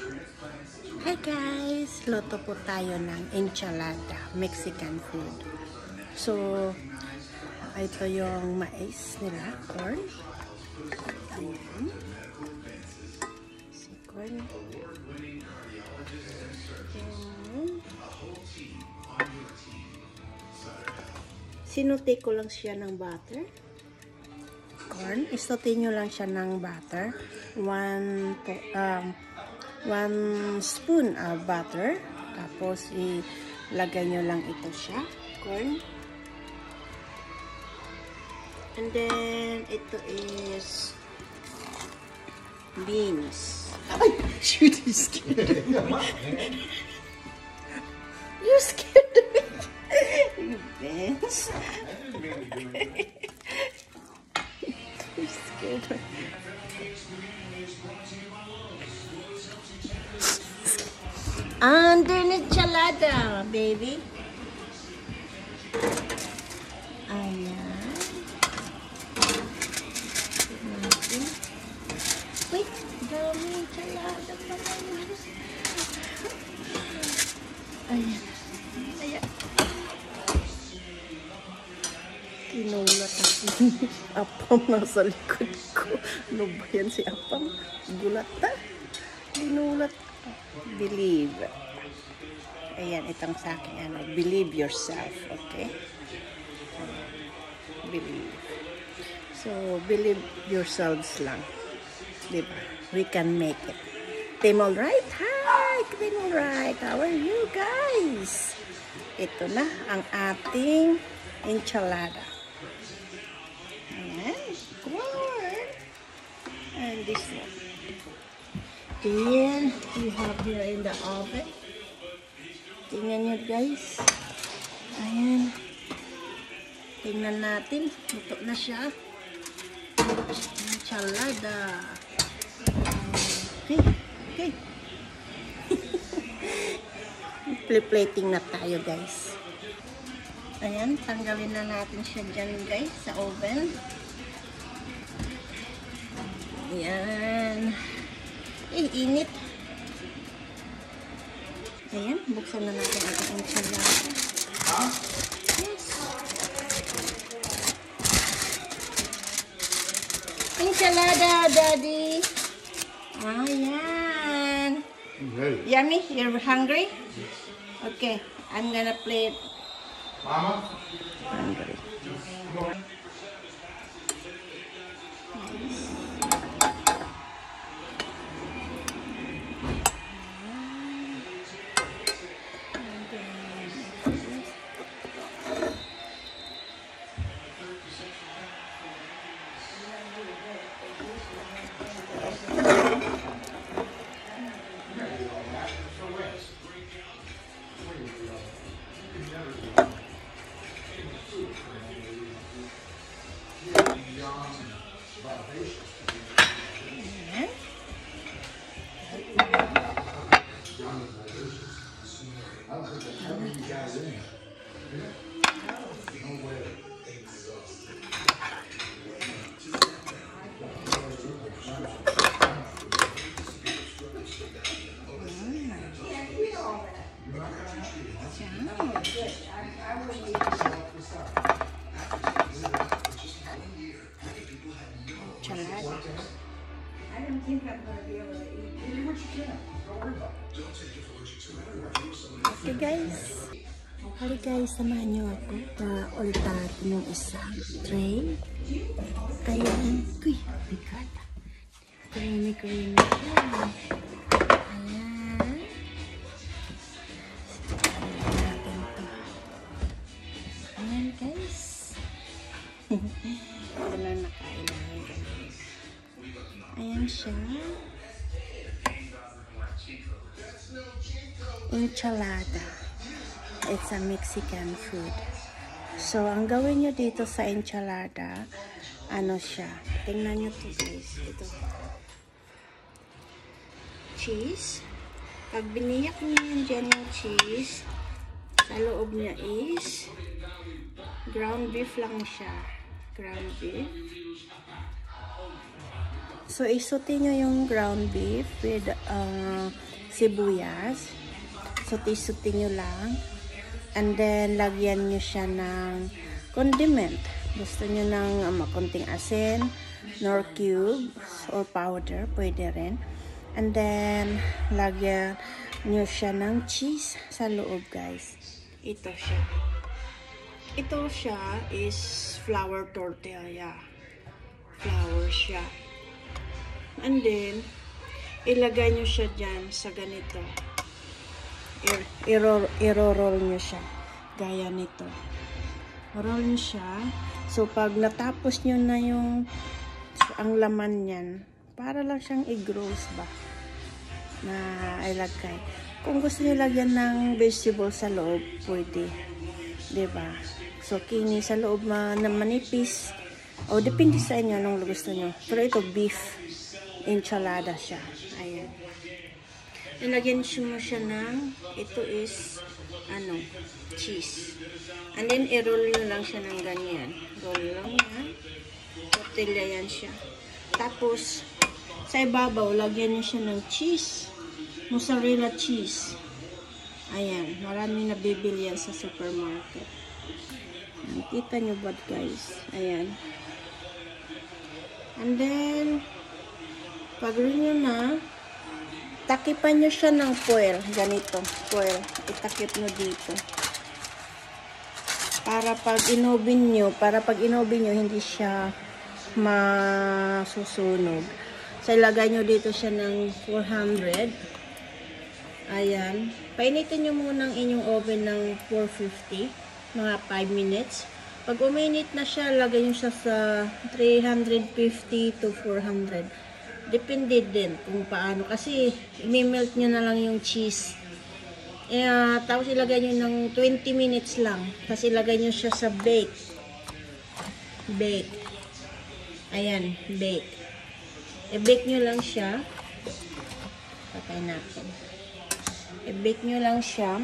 Hi guys! Luto po tayo ng enchilada, Mexican food. So, ito yung mais nila, corn. Ayan. Si corn. Ayan. Sinuti ko lang siya ng butter. Corn. Isote nyo lang siya ng butter. 1 spoon of butter. Tapos, ilagay nyo lang ito siya. Corn. And then, ito is beans. Ay! Shoot, you scared me. You scared me. You beans. You scared me. Under enchilada, baby. Ayan. Wait, dami enchilada pa lang. Ayan. Ayan. Tinulat ako. Apam nasa likod ko. Ano ba yan si Apam? Gulat na. Tinulat. Believe. Ayan, itong sa akin. Ano, believe yourself. Okay? Believe. So, believe yourselves lang. Diba? We can make it. Team alright? Hi! Team alright. How are you guys? Ito na ang ating enchilada. Ayan. Corn. And this one. Then, we have here in the oven. Tingnan nyo guys. Ayan. Tingnan natin. Luto na siya. Enchilada. Okay. Okay. Plating na tayo guys. Ayan. Tanggalin na natin siya dyan guys sa oven. Ayan. Init. Ayan, buksan na natin ang enchilada. Yes. Enchilada, Daddy. Ayan. Yummy? You're hungry? Okay, I'm gonna play it. Mama? Hungry. I don't think I'm going to be able to eat. Eat what you can. Don't worry about it. Don't take it for what you can. Okay guys. Hali guys, samahan nyo ako para ulitan yung isang tray. Ayan. Uy, bigat. Creamy, creamy. Ayan. Ayan guys. Ito na nakailangan guys. Ayan siya. Enchilada. It's a Mexican food. So, ang gawin nyo dito sa enchilada, ano siya? Tingnan nyo to guys. Ito. Cheese. Pag biniyak nyo yan dyan yung cheese, sa loob niya is ground beef lang siya. Ground beef. So, isote nyo yung ground beef with sibuyas. Suti-suti nyo lang. And then, lagyan nyo siya ng condiment. Gusto nyo ng konting asin, nor cube, or powder, pwede rin. And then, lagyan nyo siya ng cheese sa loob, guys. Ito siya. Ito siya is flour tortilla. Flour siya. And then, ilagay nyo siya dyan sa ganito. I-roll nyo siya. Gaya nito. Roll nyo siya. So, pag natapos nyo na ang laman niyan, para lang siyang i-gross ba? Na ilagay. Kung gusto nyo lagyan ng vegetable sa loob, pwede. Diba? So, kini sa loob na manipis. O, depende sa inyo anong gusto nyo. Pero ito, beef enchilada siya. Ayan. Nilagyan mo siya ng, ito is, cheese. And then, i-roll nyo lang siya ng ganyan. Roll lang yan. Tortilla yan siya. Tapos, sa ibabaw, lagyan nyo siya ng cheese. Mozzarella cheese. Ayan. Maraming nabibili yan sa supermarket. Kita nyo ba, guys? Ayan. And then, pag-roll nyo na, takipan nyo siya ng foil. Ganito. Foil. Itakip nyo dito. Para pag inobin nyo, hindi siya masusunog. So, ilagay nyo dito siya ng 400. Ayan. Painitin nyo muna ang inyong oven ng 450. Mga 5 minutes. Pag uminit na siya, lagay nyo siya sa 350 to 400. Depende din kung paano. Kasi, i-melt nyo na lang yung cheese. Tapos, ilagay nyo ng 20 minutes lang. Tapos, ilagay nyo siya sa bake. Bake. Ayan, bake. I-bake nyo lang siya. Patay natin. I-bake nyo lang siya.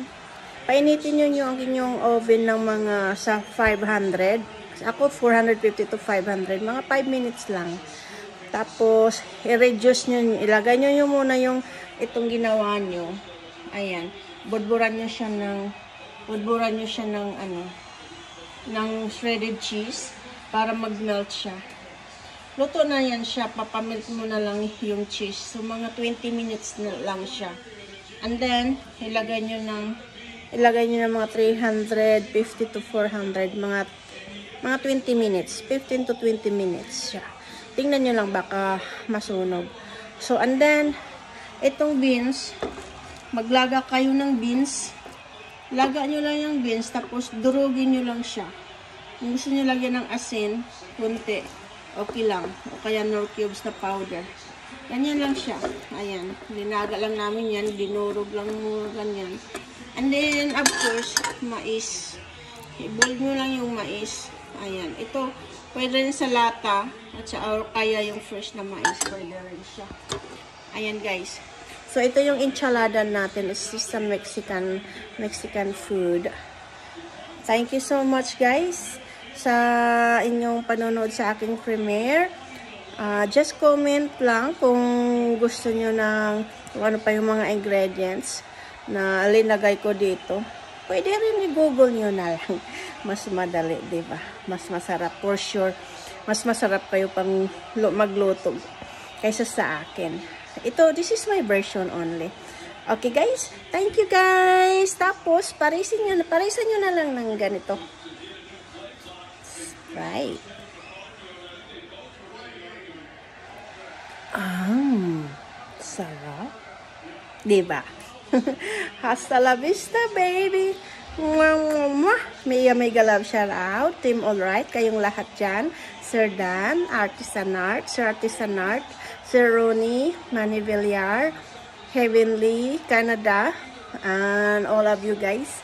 Painitin nyo ang inyong oven ng mga sa 500. Ako, 450 to 500. Mga 5 minutes lang. Tapos, i-reduce nyo, ilagay nyo muna yung itong ginawa nyo. Ayan. Budburan nyo siya ng ng shredded cheese para mag-melt siya. Luto na yan siya. Papamelt mo na lang yung cheese. So, mga 20 minutes na lang siya. And then, ilagay nyo ng mga 350 to 400. Mga 20 minutes. 15 to 20 minutes siya. Tingnan nyo lang baka masunog. So, and then, itong beans, maglaga kayo ng beans. Laga nyo lang yung beans, tapos durugin nyo lang siya. Kung gusto nyo lagyan ng asin, kunti, okay lang. O kaya nor cubes na powder. Ganyan lang siya. Ayan. Linaga lang namin yan. Dinurog lang mo ganyan. And then, of course, mais. I-boil nyo lang yung mais. Ayan. Ito, pwede rin sa lata. At or kaya yung fresh na mais. Pwede rin siya. Ayan, guys. So, ito yung enchilada natin. It's just a Mexican food. Thank you so much, guys, sa inyong panonood sa aking premiere. Just comment lang kung gusto nyo ng kung ano pa yung mga ingredients na linagay ko dito. Pwede rin i-google nyo na lang. Mas madali, diba? Mas masarap. For sure, mas masarap kayo pang magluto kaysa sa akin. This is my version only. Okay, guys? Thank you, guys! Tapos, parisan nyo na lang ng ganito. Right. Sarap. Diba? Hasta la vista, baby! Mega love shout out. Team Alright, kayong lahat dyan. Sir Dan, Artisan Art, Sir Artisan Art, Sir Ronnie, Manny Villar, Heavenly, Canada, and all of you guys.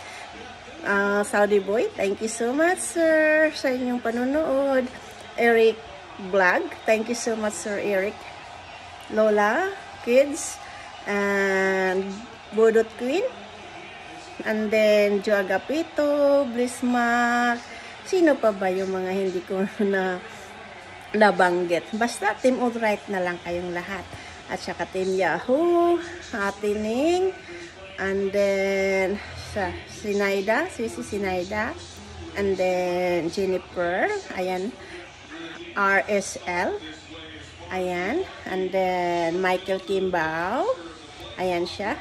Saudi Boy, thank you so much, sir, sa inyong panonood. Eric Vlog, thank you so much, Sir Eric. Lola, kids, and Bodot Queen. And then, Jo Agapito, Blissmark. Sino pa ba yung mga hindi ko na nabanggit? Basta, Team Alright na lang kayong lahat. At saka Team Yahoo, Ate Ning, and then sa Sinaida, Sisi Sinaida, and then Jennifer, ayan, RSL, ayan, and then Michael Kimbao, ayan siya,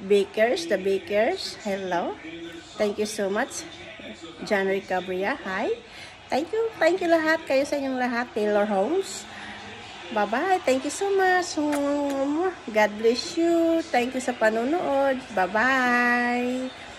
Bakers, the Bakers, hello, thank you so much, January Cabria, hi, thank you lahat, kayo sa inyong lahat, Taylor Homes, bye-bye. Thank you so much. God bless you. Thank you sa panonood. Bye-bye.